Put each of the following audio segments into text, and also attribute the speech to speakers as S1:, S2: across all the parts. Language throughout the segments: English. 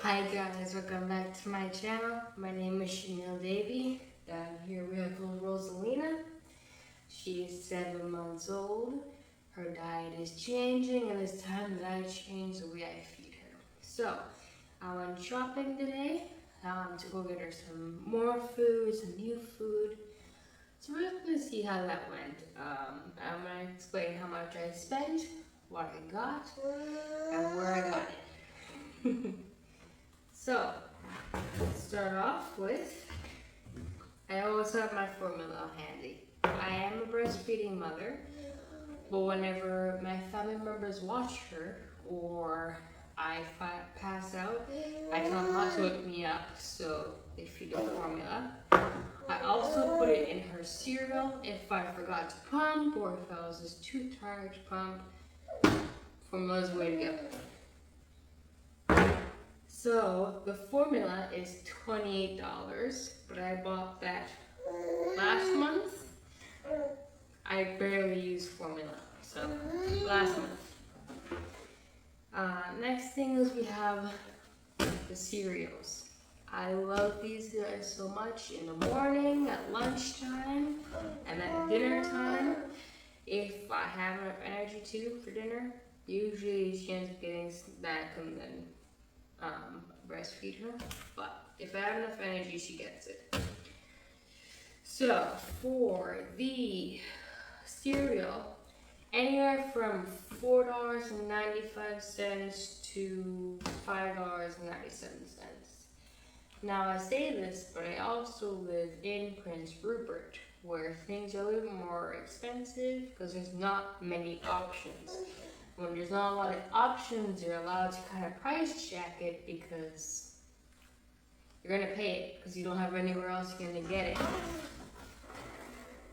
S1: Hi guys, welcome back to my channel. My name is Chanel Davy. Down here we have little Rosalina. She is 7 months old. Her diet is changing and it's time that I change the way I feed her. So, I went shopping today to go get her some more food, some new food. So we're going to see how that went. I'm going to explain how much I spent, what I got, and where I got it. So, let's start off with, I always have my formula handy. I am a breastfeeding mother, but whenever my family members watch her or I pass out, I tell them not to wake me up, so they feed her formula. I also put it in her cereal if I forgot to pump or if I was just too tired to pump. Formula's the way to go. So the formula is $28, but I bought that last month. I barely use formula, so last month. Next thing is we have the cereals. I love these guys so much in the morning, at lunchtime, and at dinner time. If I have enough energy too for dinner, usually she ends up getting snack and then breastfeed her, but if I have enough energy, she gets it. So for the cereal, anywhere from $4.95 to $5.97. Now I say this, but I also live in Prince Rupert, where things are a little more expensive because there's not many options. When there's not a lot of options, you're allowed to kind of price check it because you're gonna pay it because you don't have anywhere else you're gonna get it.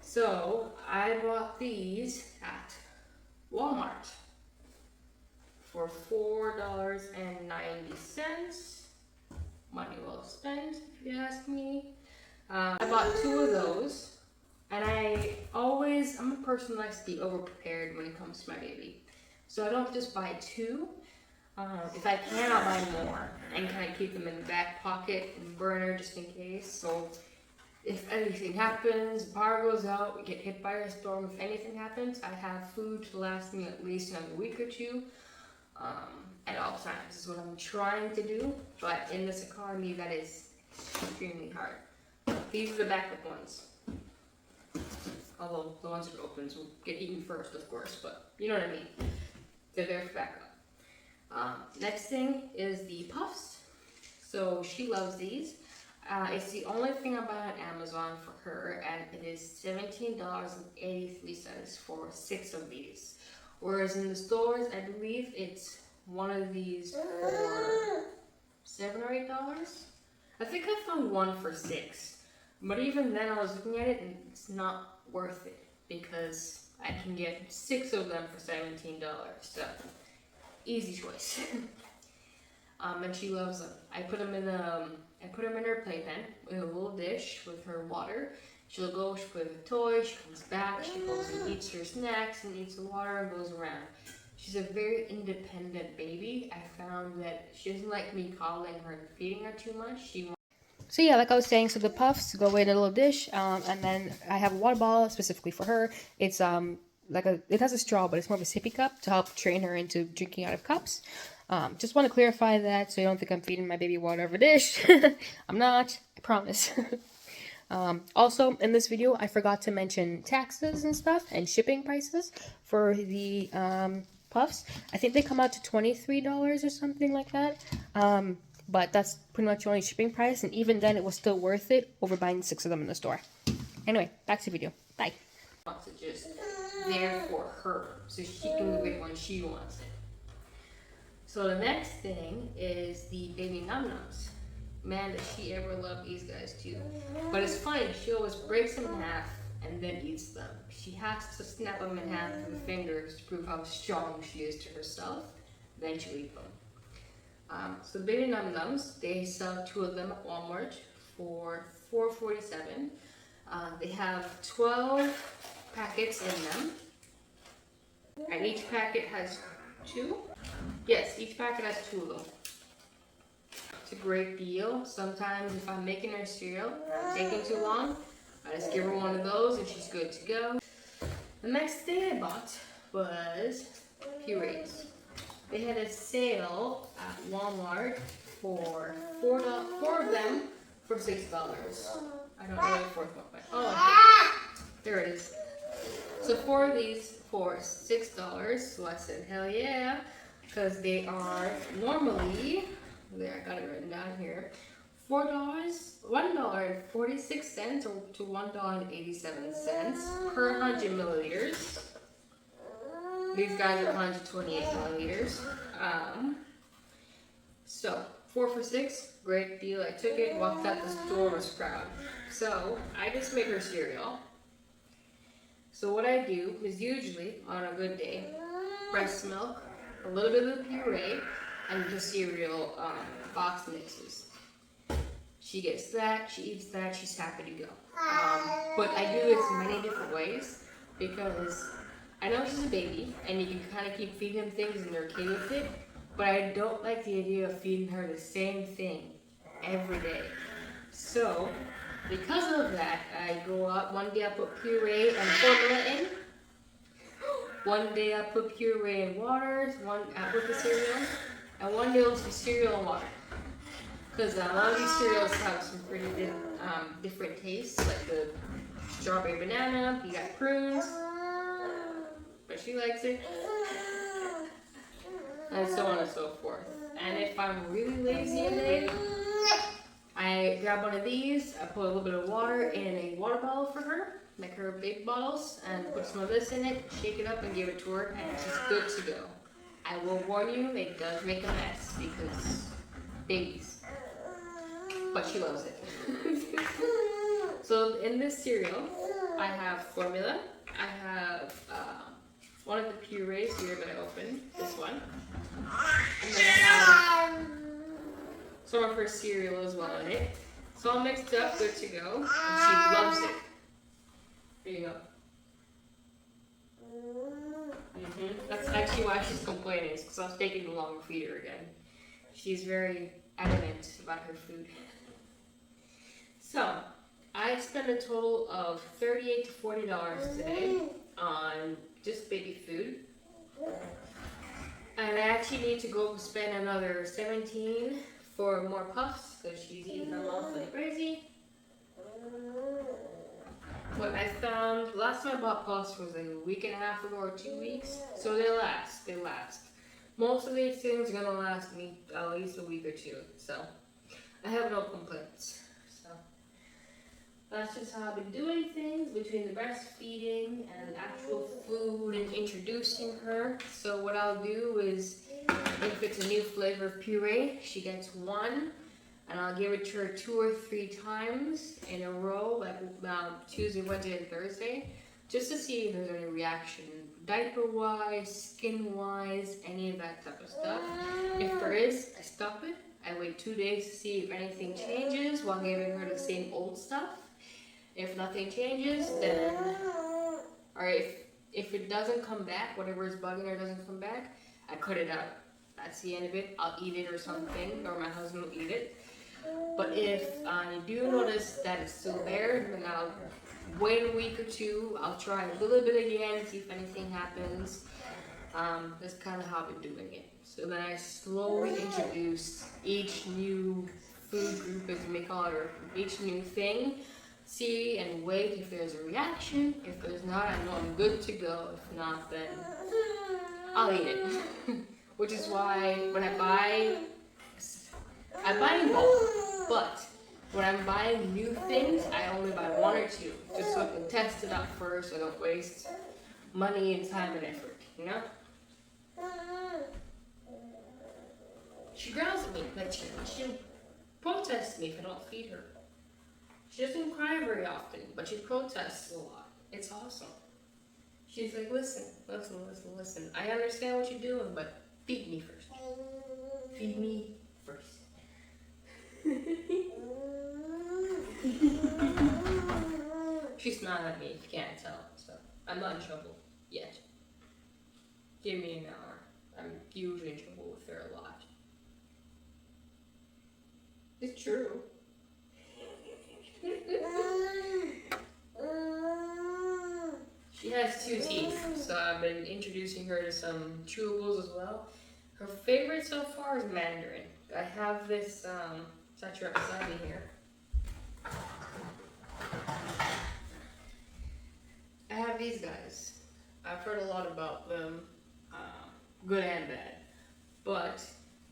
S1: So I bought these at Walmart for $4.90. Money well spent, if you ask me. I bought 2 of those, and I'm a person who likes to be over prepared when it comes to my baby. So I don't just buy 2. If I can, I'll buy more and kind of keep them in the back pocket and burner just in case. So if anything happens, power goes out, we get hit by a storm, if anything happens, I have food to last me at least another week or 2 at all times. This is what I'm trying to do, but in this economy, that is extremely hard. These are the backup ones. Although the ones that opens will get eaten first, of course, but you know what I mean. They're there for backup. Next thing is the puffs. So she loves these. It's the only thing I buy on Amazon for her, and it is $17.83 for 6 of these. Whereas in the stores, I believe it's one of these for $7 or $8. I think I found one for 6. But even then, I was looking at it, and it's not worth it because I can get 6 of them for $17. So easy choice. And she loves them. I put them in her playpen in a little dish with her water. She'll go, she plays with a toy, she comes back, she goes and eats her snacks and eats the water and goes around. She's a very independent baby. I found that she doesn't like me coddling her and feeding her too much. So yeah, like I was saying, so the puffs go in a little dish, and then I have a water bottle specifically for her. It's it has a straw, but it's more of a sippy cup to help train her into drinking out of cups. Just want to clarify that so you don't think I'm feeding my baby water over dish. I'm not, I promise. Also, in this video, I forgot to mention taxes and stuff and shipping prices for the puffs. I think they come out to $23 or something like that. But that's pretty much the only shipping price, and even then, it was still worth it over buying 6 of them in the store. Anyway, back to the video. Bye. It's just there for her, so she can move it when she wants it. So the next thing is the baby num nums. Man, does she ever love these guys too. But it's funny, she always breaks them in half and then eats them. She has to snap them in half with her fingers to prove how strong she is to herself. Then she'll eat them. So baby num nums, they sell 2 of them at Walmart for $4.47. They have 12 packets in them, and each packet has 2. Yes, each packet has 2 of them. It's a great deal. Sometimes if I'm making her cereal, taking too long, I just give her one of those and she's good to go. The next thing I bought was purees. They had a sale at Walmart for four of them for $6. I don't know the fourth one, but oh, there it is. So 4 of these for $6. So I said, hell yeah, because they are normally, there, I got it written down here, $1.46 to $1.87 per 100 milliliters. These guys are 128 milliliters. So 4 for $6, great deal. I took it, walked out the store, was proud. So I just make her cereal. So what I do is usually on a good day, breast milk, a little bit of puree, and the cereal box mixes. She gets that, she eats that, she's happy to go. But I do this many different ways because I know she's a baby and you can kind of keep feeding them things and they're okay with it, but I don't like the idea of feeding her the same thing every day. So, because of that, I go out, one day I put puree and formula in, one day I put puree and water, I put the cereal, and one day I'll do cereal and water. Because a lot of these cereals have some pretty different tastes, like the strawberry banana, you got prunes, but she likes it, and so on and so forth. And if I'm really lazy a day, I grab one of these, I put a little bit of water in a water bottle for her, make her big bottles, and put some of this in it, shake it up and give it to her, and she's good to go. I will warn you, it does make a mess because babies. But she loves it. So in this cereal, I have formula. I have one of the purees here that I opened, this one. And then I have some of her cereal as well in it. It's all mixed up, good to go. And she loves it. Here you go. That's actually why she's complaining, because I was taking too long to feed her again. She's very adamant about her food. So, I spent a total of $38 to $40 today on just baby food. And I actually need to go spend another $17 for more puffs, because she's eating them all like crazy. What I found, last time I bought puffs was like a week and a half ago or 2 weeks, so they last. Most of these things are going to last me at least a week or two, so I have no complaints. So that's just how I've been doing things between the breastfeeding and actual food and introducing her. So what I'll do is, if it's a new flavor of puree, she gets one, and I'll give it to her 2 or 3 times in a row, like Tuesday, Wednesday, and Thursday, just to see if there's any reaction, diaper-wise, skin-wise, any of that type of stuff. If there is, I stop it. I wait 2 days to see if anything changes while giving her the same old stuff. If nothing changes, then, or if it doesn't come back, whatever is bugging her doesn't come back, I cut it out. That's the end of it. I'll eat it or something, or my husband will eat it. But if I do notice that it's still there, then I'll wait a week or 2. I'll try a little bit again, see if anything happens. That's kind of how I've been doing it. So then I slowly introduce each new food group, as we call it, or each new thing. See and wait if there's a reaction. If there's not, I know I'm good to go. If not, then I'll eat it. Which is why when I buy in bulk, but when I'm buying new things, I only buy 1 or 2, just so I can test it out first, so I don't waste money and time and effort, you know? She growls at me, like she protests me if I don't feed her. She doesn't cry very often, but she protests a lot. It's awesome. She's like, listen. I understand what you're doing, but feed me first. Feed me first. She's smiling at me, if you can't tell, so I'm not in trouble yet. Give me an hour. I'm usually in trouble with her a lot. It's true. She has 2 teeth, so I've been introducing her to some chewables as well. Her favorite so far is Mandarin. I have this, it's actually right beside me here. I have these guys. I've heard a lot about them, good and bad. But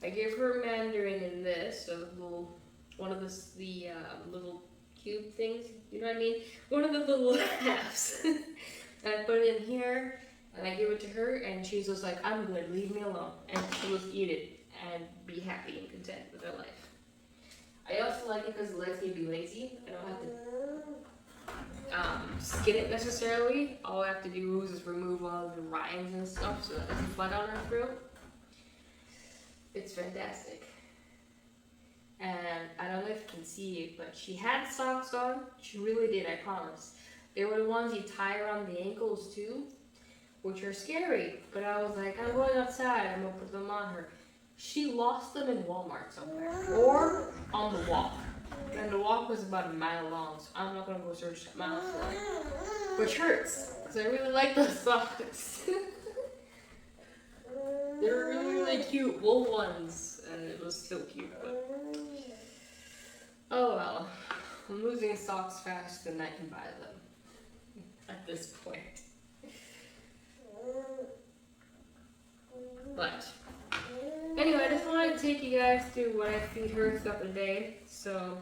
S1: I gave her Mandarin in this, a little, one of the little cube things, you know what I mean? One of the little halves. And I put it in here, and I give it to her, and she's just like, I'm good, leave me alone. And she'll just eat it and be happy and content with her life. I also like it because it lets me be lazy. I don't have to skin it necessarily. All I have to do is just remove all the rinds and stuff so that it doesn't flood on her throat. It's fantastic. And I don't know if you can see it, but she had socks on. She really did, I promise. They were the ones you tie around the ankles too, which are scary. But I was like, I'm going outside, I'm gonna put them on her. She lost them in Walmart somewhere, or on the walk. And the walk was about a mile long, so I'm not gonna go search that mile for it. Which hurts, because I really like those socks. They were really, really cute wool ones, and it was so cute. But oh well, I'm losing socks faster than I can buy them at this point. But anyway, I just wanted to take you guys through what I feed her throughout the day. So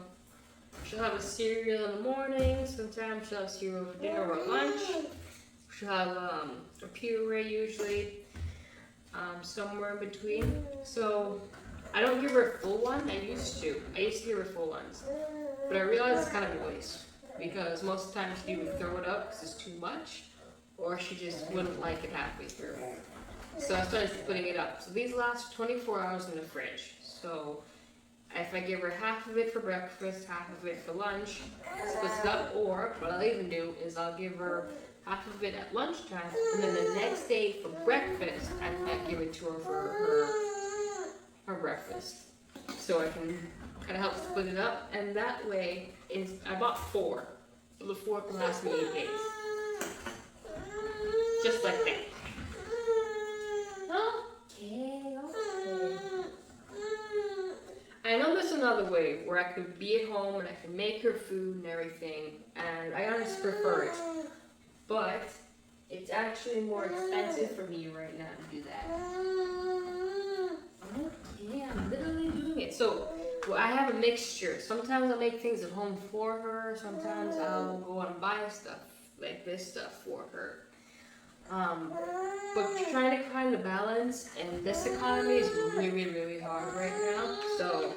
S1: she'll have a cereal in the morning. Sometimes she'll have cereal for dinner or lunch. She'll have a puree usually. Somewhere in between. So I don't give her a full one. I used to give her full ones, but I realized it's kind of a waste because most of the time she would throw it up because it's too much, or she just wouldn't like it halfway through. So I started splitting it up. So these last 24 hours in the fridge. So if I give her half of it for breakfast, half of it for lunch, splits it up. Or what I'll even do is I'll give her half of it at lunchtime, and then the next day for breakfast, I might give it to her for her breakfast. So I can kind of help split it up, and that way, I bought 4. So the 4th can last me 8 days. Just like that. Okay. I know there's another way where I could be at home and I can make her food and everything, and I honestly prefer it. But it's actually more expensive for me right now to do that. Okay, I'm literally doing it. So I have a mixture. Sometimes I'll make things at home for her. Sometimes I'll go out and buy stuff, like this stuff for her. But trying to find the balance in this economy is really, really hard right now. So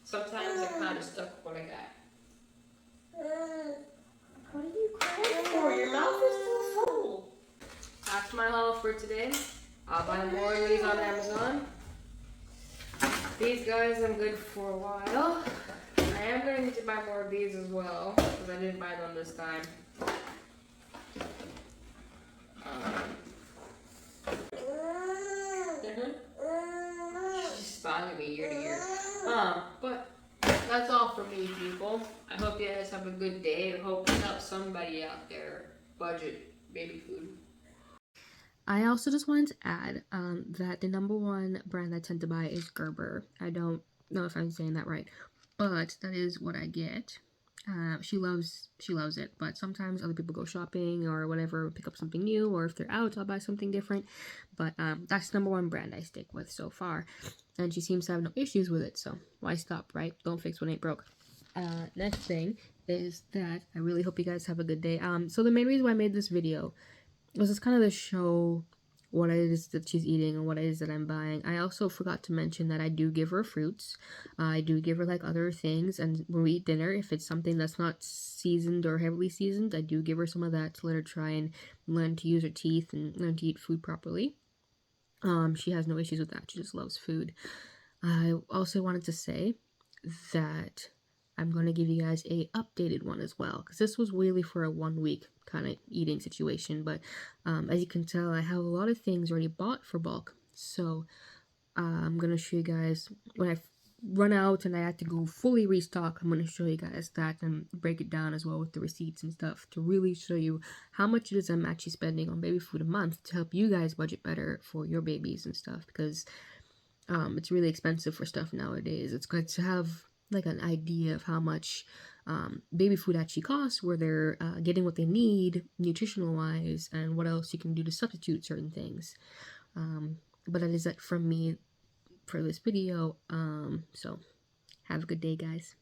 S1: sometimes I kind of stuck with what I got. What are you crying for? Your mouth is still full. That's my haul for today. I'll buy more of these on Amazon. These guys I'm good for a while. I am going to need to buy more of these as well, because I didn't buy them this time. She's spotting me ear to ear. But that's all for me, people. I hope you guys have a good day. I hope it helps somebody out there budget baby food. I also just wanted to add that the #1 brand I tend to buy is Gerber. I don't know if I'm saying that right, but that is what I get. She loves it, but sometimes other people go shopping or whatever, pick up something new, or if they're out, I'll buy something different. But that's the #1 brand I stick with so far, and she seems to have no issues with it, so why stop, right? Don't fix what ain't broke. Next thing is that I really hope you guys have a good day. So the main reason why I made this video was just kind of to show what it is that she's eating and what it is that I'm buying. I also forgot to mention that I do give her fruits. I do give her like other things, and when we eat dinner, if it's something that's not seasoned or heavily seasoned, I do give her some of that to let her try and learn to use her teeth and learn to eat food properly. She has no issues with that. She just loves food. I also wanted to say that I'm going to give you guys a updated one as well, because this was really for a 1 week kind of eating situation, but as you can tell, I have a lot of things already bought for bulk, so I'm going to show you guys when I run out and I had to go fully restock, I'm going to show you guys that and break it down as well with the receipts and stuff to really show you how much it is I'm actually spending on baby food a month to help you guys budget better for your babies and stuff, because it's really expensive for stuff nowadays. It's good to have like an idea of how much baby food actually costs, where they're getting what they need nutritional wise, and what else you can do to substitute certain things. But that is it from me for this video. So have a good day, guys.